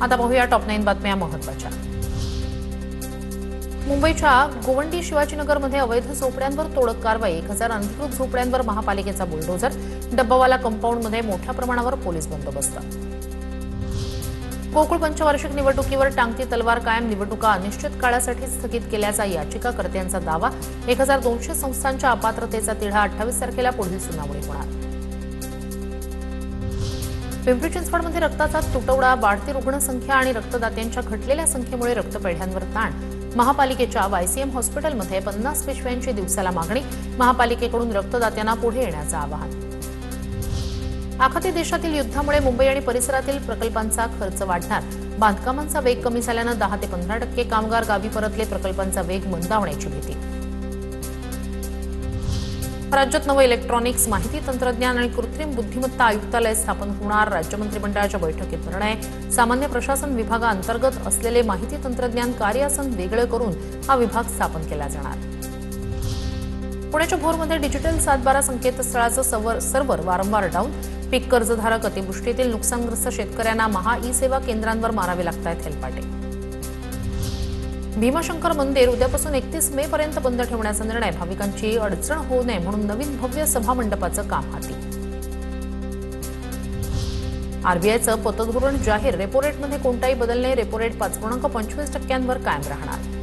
आता पाहूया टॉप 9 बातम्या महत्त्वाच्या। मुंबईच्या गोवंडी शिवाजीनगरमध्ये अवैध झोपड्यांवर तोडक कारवाई। 1000 अनधिकृत झोपड्यांवर महापालिकेचा बुलडोझर। डब्बावाला कंपाऊंडमध्ये मोठ्या प्रमाणावर पोलीस बंदोबस्त। गोकुळ पंचवार्षिक निवडणुकीवर टांगती तलवार कायम। निवडणुका अनिश्चित काळासाठी स्थगित केल्याचा याचिकाकर्त्यांचा दावा। 1200 संस्थांच्या अपात्रतेचा तिढा। 28 तारखेला पुढील सुनावणी होणार। पिंपरी चिंचवडमध्ये रक्ताचा तुटवडा। वाढती रुग्णसंख्या आणि रक्तदात्यांच्या घटलेल्या संख्येमुळे रक्तपेढ्यांवर ताण। महापालिकेच्या वायसीएम हॉस्पिटलमध्ये 50 पिशव्यांची दिवसाला मागणी। महापालिकेकडून रक्तदात्यांना पुढे येण्याचं आवाहन। आखाती देशातील युद्धामुळे मुंबई आणि परिसरातील प्रकल्पांचा खर्च वाढणार। बांधकामांचा वेग कमी झाल्यानं 10 ते 15% कामगार गावी परतले। प्रकल्पांचा वेग मंदावण्याची भीती। राज्यात नवं इलेक्ट्रॉनिक्स, माहिती तंत्रज्ञान आणि कृत्रिम बुद्धिमत्ता आयुक्तालय स्थापन होणार। राज्य मंत्रिमंडळाच्या बैठकीत निर्णय। सामान्य प्रशासन विभागाअंतर्गत असलेले माहिती तंत्रज्ञान कार्यासन वेगळे करून हा विभाग स्थापन केला जाणार। पुण्याच्या भोरमध्ये डिजिटल 7/12 संकेतस्थळाचं सर्व्हर वारंवार डाऊन। पीक कर्जधारक, अतिवृष्टीतील नुकसानग्रस्त शेतकऱ्यांना महा ई सेवा केंद्रांवर मारावे लागतायत हेलपाटे। भीमाशंकर मंदिर उद्यापासून 31 मे पर्यंत बंद ठेवण्याचा निर्णय। भाविकांची अडचण होऊ नये म्हणून नवीन भव्य सभा मंडपाचं काम हाती। आरबीआयचं पतधोरण जाहीर। रेपो रेटमध्ये कोणताही बदल नाही। रेपो रेट 5.25% कायम राहणार।